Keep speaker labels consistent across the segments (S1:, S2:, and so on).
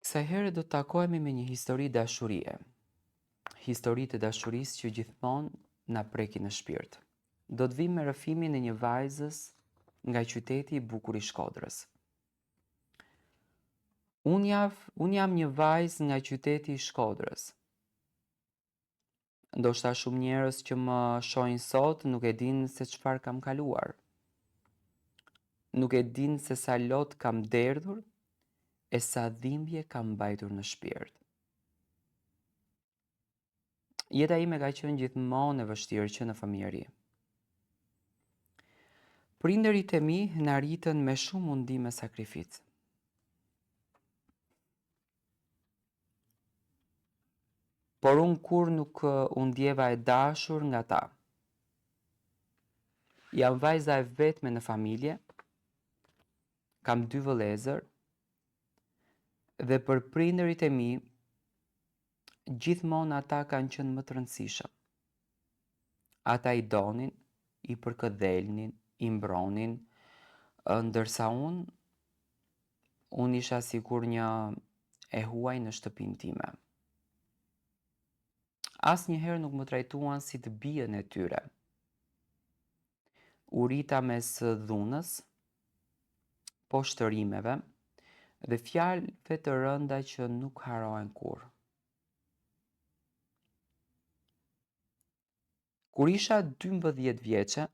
S1: Kësaj herë do të takohemi me një histori dashurie. Histori të dashurisë që gjithmonë na prekin në shpirt. Do të vim me rrëfimin e një vajzës nga qyteti i bukur i Shkodrës. Unë jam një vajzë nga qyteti i Shkodrës. Ndoshta shumë njerëz që më shohin sot nuk e dinë se çfarë kam kaluar. Nuk e dinë se sa lot kam derdhur e sa dhimbje kam mbajtur në shpirt. Jeta ime ka qenë gjithmonë e vështirë që në fëmijëri. Prindërit e mi na rritën me shumë mundi me sakrificë. Por unë kur nuk u ndjeva e dashur nga ta. Jam vajza e vetme në familje, kam 2 vëllezër dhe për prindërit e mi gjithmonë ata kanë qenë më të rëndësishëm. Ata i donin, i përkëdhelnin, i mbronin, ndërsa unë isha sikur një e huaj në shtëpinë time. Asnjëherë nuk më trajtuan si të bijën e tyre. U rita mes dhunës, poshtërimeve dhe fjalëve të rënda që nuk harohen kurrë. Kur isha 12 vjeçe,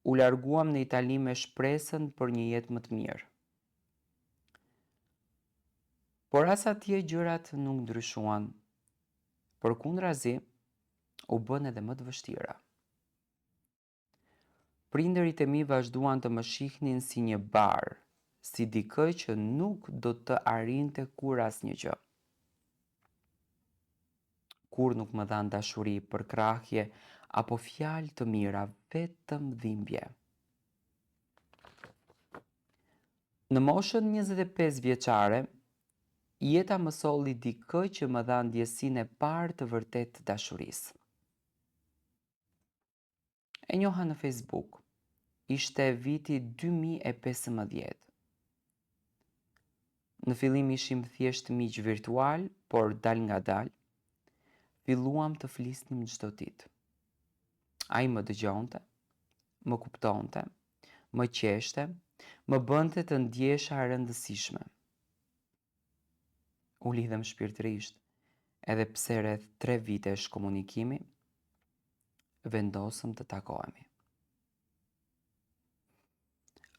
S1: u larguam në Itali me shpresën për një jetë më të mirë. Por as atje gjërat nuk ndryshuan, përkundrazi u bën edhe më të vështira. Prindërit e mi vazhduan të më shihnin si një barë, si dikë që nuk do të arrinte kur asnjë gjë. Kur nuk më dhanë dashuri, përkrahje apo fjalë të mira, vetëm dhimbje. Në moshën 25 vjeçare, jeta më solli dikë që më dha ndjesinë e parë të vërtetë të dashurisë. E njoha në Facebook. Ishte viti 2015. Në fillim ishim thjesht miq virtual, por dal nga dal, filluam të flisnim çdo ditë. Ai më dëgjonte, më kuptonte, më qeshte, më bënte të ndjesha rëndësishme. U lidhem shpirtërisht, edhe pse rreth 3 vitesh komunikimi, vendosëm të takohemi.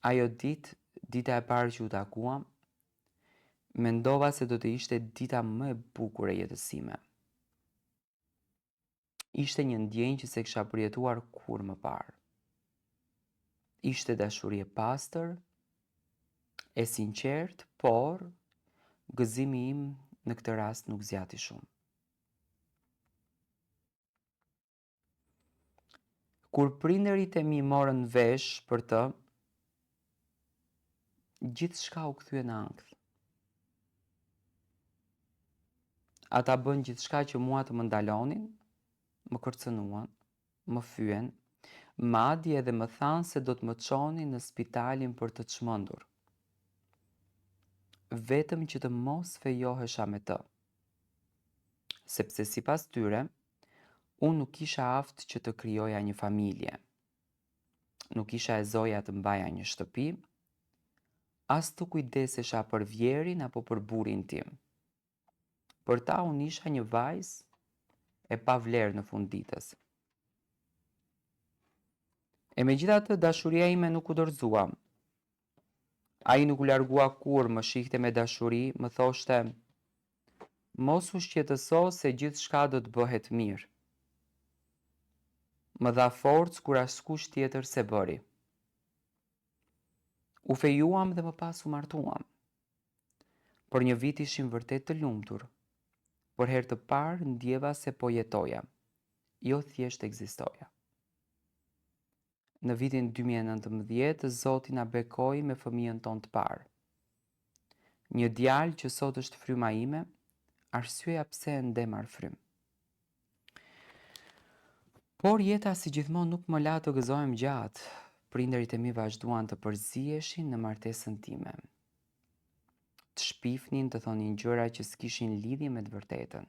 S1: Ajo dita e parë që u takuam, mendova se do të ishte dita më e bukur e jetës sime. Ishte një ndjenjë që se kisha përjetuar kur më parë. Ishte dashuri e pastër, e sinqertë, por gëzimi im në këtë rast nuk zgjati shumë. Kur prindërit e mi morën vesh për të, gjithçka u kthye në ankth. Ata bën gjithçka që mua të më ndalonin, më kërcënuan, më fyen, madje edhe më thanë se do të më çonin në spitalin për të çmendur. Vetëm që të mos fejohesha me të. Sepse sipas tyre, unë nuk isha aftë që të krijoja një familje. Nuk isha e zoja të mbaja një shtëpi, as të kujdesesha për vjerin apo për burrin tim. Për ta unë isha një vajzë e pa vlerë në fund ditës. E megjithatë dashuria ime nuk u dorëzua. Ai nuk u largua kur, më shihte me dashuri, më thoshte: "Mos u shqetëso se gjithçka do të bëhet mirë." Më dha forcë kur askush tjetër se bëri. U fejuam dhe më pas u martuam. Për një vit ishim vërtet të lumtur. Për herë të parë ndjeva se po jetoja, jo thjesht ekzistoja. Në vitin 2019, Zoti na bekoi me fëmijën tonë të parë. Një djalë që sot është fryma ime, arsyeja pse e ndemar frym. Por jeta si gjithmonë nuk më la të gëzohem gjatë. Prindërit e mi vazhduan të përziheshin në martesën time. të shpifnin, të thonin gjëra që s'kishin lidhje me të vërtetën.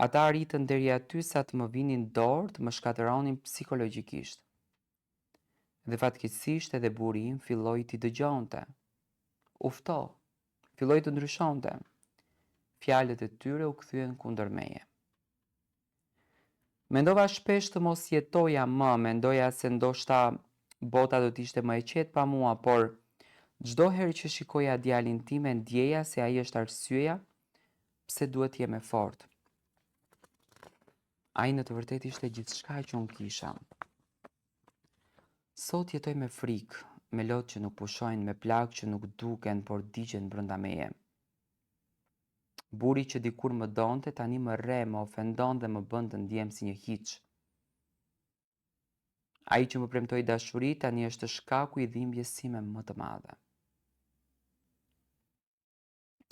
S1: Ata arritën deri aty sa të më vinin dorë, të më shkatëronin psikologjikisht. Dhe fatkeqësisht edhe buri im filloi t'i dëgjonte. U fto, filloi të ndryshonte. Fjalët e tyre u kthyen kundër meje. Mendova shpesh të mos jetoja më, mendoja se ndoshta bota do t'ishte më e qetë pa mua, por çdo herë që shikoja djalin tim e ndjeja se ai është arsyeja pse duhet jem e fortë. Ai në të vërtetë ishte gjithçka që unë kisha. Sot jetoj me frikë, me lotë që nuk pushojnë, me plagë që nuk duken, por digjen brenda meje. Buri që dikur më donte, tani më rre, më ofendon dhe më bën të ndjem si një hiç. Ai që më premtoi dashuri tani është shkaku i dhimbjes sime më të madhe.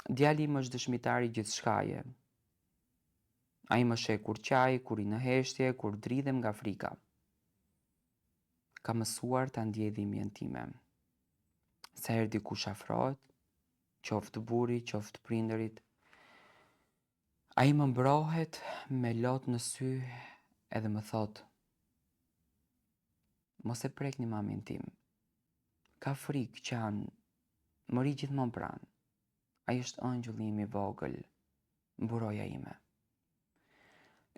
S1: Djali im është dëshmitar i gjithçkaje. Ai më sheh kur qaj, kur i në heshtje, kur dridhem nga frika. Ka mësuar ta ndjej dhimbjen time. Sa herë dikush afrohet, qoftë buri, qoftë prindërit, ai më mbrohet me lot në sy edhe më thot: mos e prekni mamin tim. Ka frikë qan, më ri gjithmonë pranë. Ai është ëngjulli im i vogël, mburoja ime.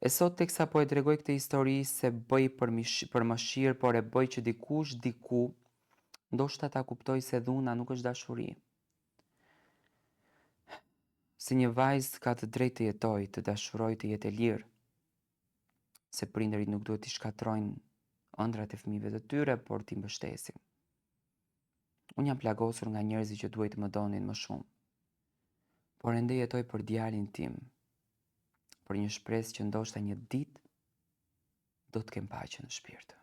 S1: E sot teksa po e tregoj këtë histori se bëj për mëshirë, por e bëj që dikush diku ndoshta ta kuptoj se dhuna nuk është dashuri. Se një vajzë ka të drejtë të jetoj, të dashuroj, të jetë e lirë. Se prindërit nuk duhet t'i shkatrojnë ëndrat e fëmijëve të tyre, por t'i mbështesin. Unë jam plagosur nga njerëzit që duhet më donin më shumë. Por ende jetoj për djalin tim, për një shpresë që ndoshta një ditë do të kem paqe në shpirt.